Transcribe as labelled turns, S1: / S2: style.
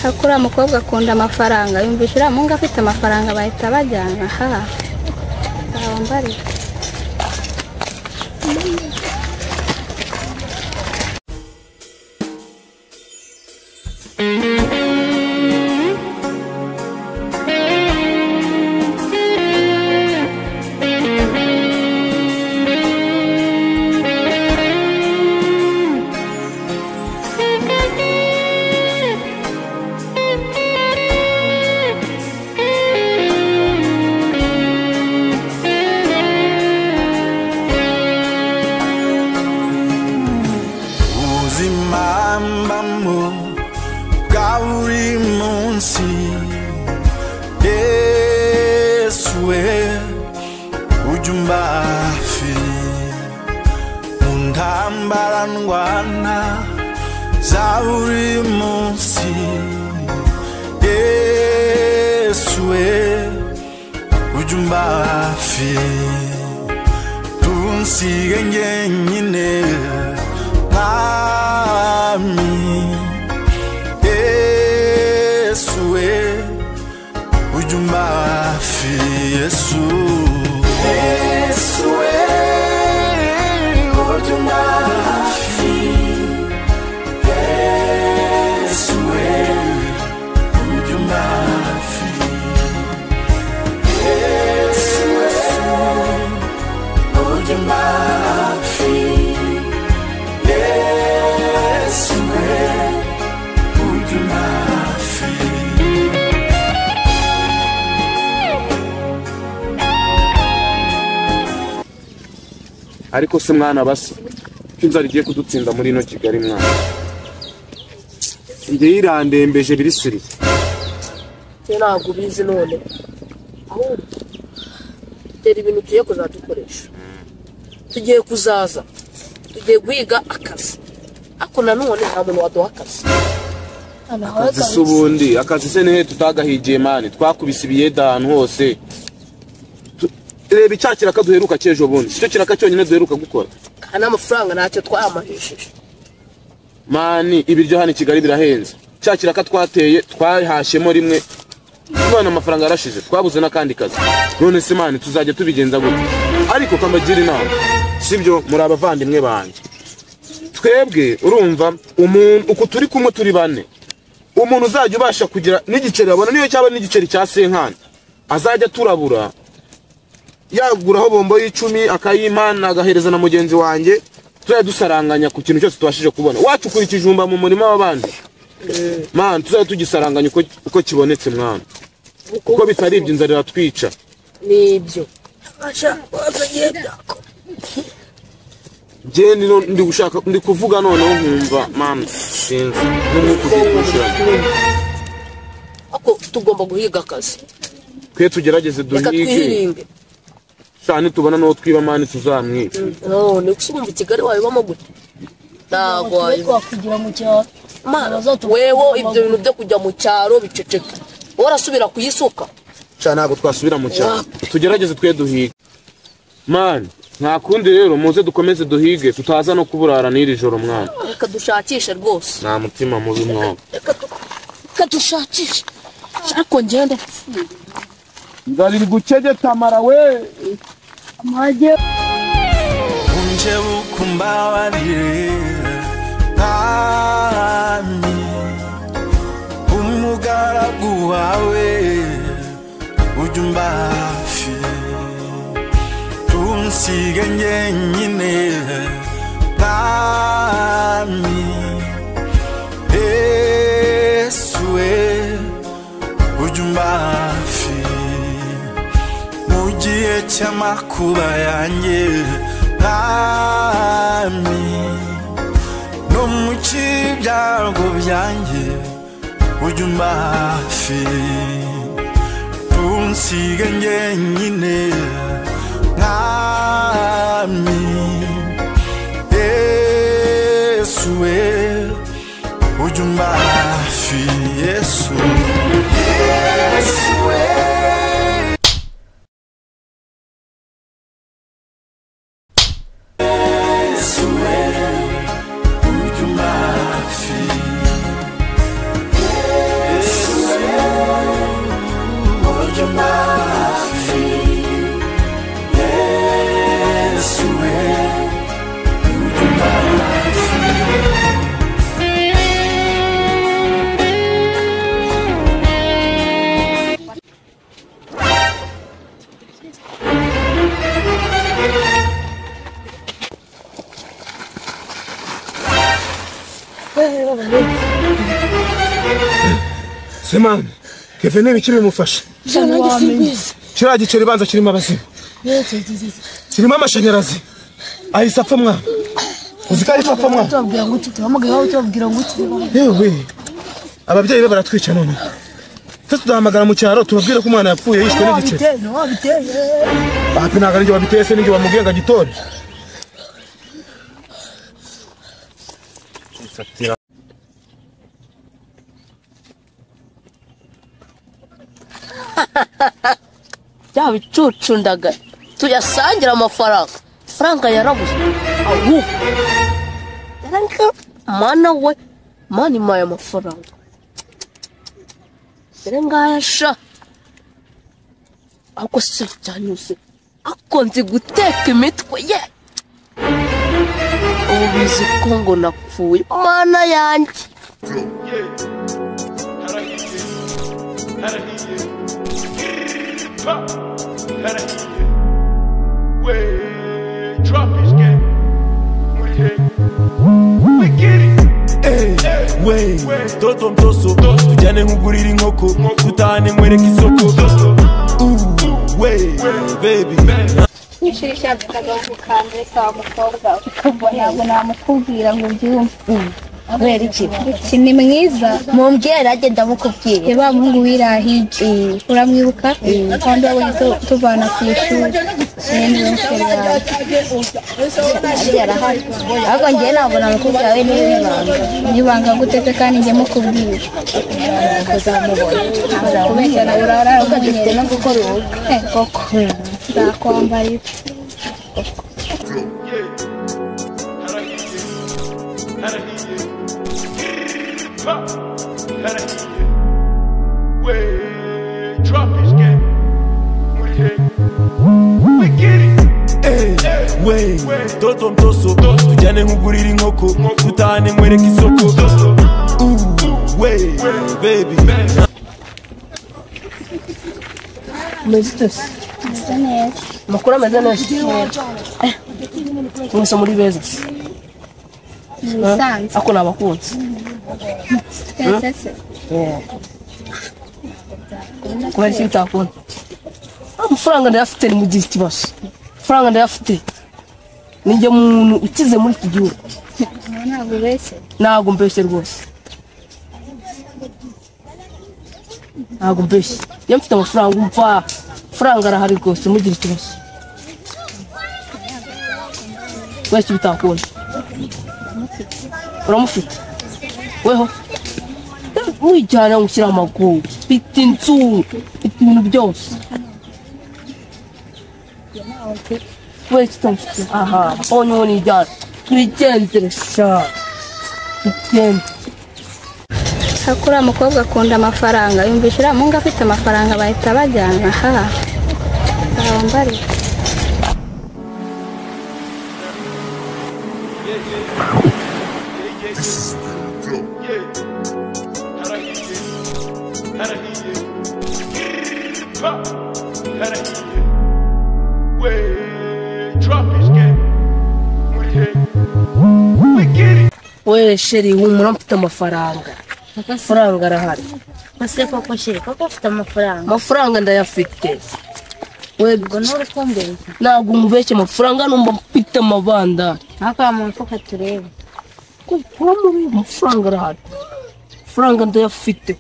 S1: Hakura mukobwa akunda amafaranga yumvishira munga afite amafaranga bahita bajyana ha bambari
S2: ariko se mwana basi cyunza rigiye kudutsinda muri no Kigali mwana ngiye irandembeje birisuri
S3: ntabwo bizi none aho teri ibintu tugiye kuzadukoresha tugiye kuzaza tugiye guhiga akazi ako nanone nta muntu waduha akazi
S2: akazi subundi akazi se nehe tutagahigiye mani twakubise ibiyeda ahantu hose reba icyakira kaduheruka cyejo bundi cyo kiraka cyonyine duheruka gukora
S3: kana amafaranga ntacyo twamahishije
S2: mani ibiryo hano Kigali birahenze cyakira ka twateye twahashemo rimwe tubana amafaranga yarashize twabuze nakandi kazi none se mani tuzajya tubigenza gute ariko kamagira inama sibyo muri abavandimwe banje twebwe urumva umuntu uko turi kumwe turi bane umuntu uzajya ubasha kugira n'igiceri abona niyo cyaba n'igiceri cya senkani azajya turabura yaguraho bombo y'10 akayimana agahereza na mugenzi wanjye tuzajya dusaranganya ku kintu cyose tubashije kubona wacukura ikijumba mu murima w'abandi man tuzajya tugisaranganya uko kibonetse mwana kuko bitari ibyo inzara twica
S3: nibyo asha wazagenda
S2: je ndi gushaka ndi kuvuga noneho nkumva man sinzi n'uko kugira
S3: ako tugomba guhiga akazi
S2: kwe tugerageze duhige cyane tubona no twiba mani tuzamwica
S3: none kusumva Kigali wabibamo gute ntago
S4: kugira mu cyaro
S3: wewo ibyo bintu byo kujya mu cyaro biceceka warasubira kuyisuka
S2: cyane ntago twasubira mu cyaro tugerageze twe duhige man nta kundi rero muze dukomeze duhige tutaza no kuburara n'iri joro mwana
S3: reka dushakishe rwose
S2: nta mutima mubi mwana
S3: reka dushakishe ariko ngende
S2: nzari gucegeta mara we
S4: amage
S5: unje bukumbabarire nami umugaragu wawe ujumbafi tunsige nyenyine nami Yesuwe ujumbafi mugihe cy'amakuba yanjye nami no mu kibyago byanjye ujumbafi tunsige nyenyine nami Yesuwe ujumbafi Yesu Yesuwe Yesuwe ujumbafi
S2: Semana Kevin ni biki bimufasha kiriya giceri banza kirimo abazima kirimo amashanyarazi ahise apfa mwana uzi ko ahise apfa mwana
S4: tubabwira ngo uti tubamagaye aho tubabwira ngo uti
S2: yewe ababyeyi be baratwica none tudahamagara mu cyaro tubabwire ko umwana yapfuye yishwe n'igiceri hapi ntabwo ari njye wabiteye se n'injye wamubwiye ngo agitore
S3: Byaba bicucundaga tuyasangira amafaranga yarabuze ahubwo yaranka mana we mani maya amafaranga ngayasha ako se cyanyuze akonze guteka imitwe ye ubizi ko ngo napfuye mana yanjye
S5: Toto mtoso tujyane nkugurira inkoko tutane mwereka isoko baby
S1: nishirisha bikagaruka sawa mukobwa ntabwo namukubwira ngo ubyumve
S3: kubera iki
S1: ni mwiza
S3: mumbwira agenda mukubwira
S1: yaba muhungu wirahije uramwibuka kandi wabonye tuvana ku ishuri n'indi nshyira
S3: yarahari ariko njye ntabwo namukubwira we
S1: nibanga gutete kandi njye mukubwira
S3: kuzamubona
S1: kubeshya nawe urara
S3: dufite no gukora ubu
S1: koko nzakwambara
S5: Toto mtoso tujyane nkugurira inkoko tutane mwereka isoko baby
S3: mezitese makuru ameze neza mwese muri beza
S1: bisanzwe
S3: ako nabakunze kubera iki utakunda amafaranga ndayafite ni mu gihe kibazo amafaranga ndayafite ninjye muntu ukize muri iki gihugu
S1: ntabwo ubeshye
S3: ntabwo mbeshye rwose ntabwo mbeshye iyo mfite amafaranga umva amafaranga arahari rwose mugire ikibazo kubera iki utakunda uramufite weho mwijyana mushyira amaguru mfite inzu mfite ibintu byose kubera iki utamufite aha mbonye uwo nijyana twigendere sha tugende
S1: hakura umukobwa akunda amafaranga yumvisha uriya muhungu afite amafaranga bahita bajyana aha arambare
S3: we sheri humura mfite amafaranga amafaranga arahari
S4: Ese koko shiri koko ufite amafaranga
S3: ndayafite we
S4: ubwo nturi kumbeshya
S3: ntabwo umubeshye amafaranga numva mfite amabanda
S4: aka muntu ko katureba
S3: amafaranga arahari amafaranga ndayafite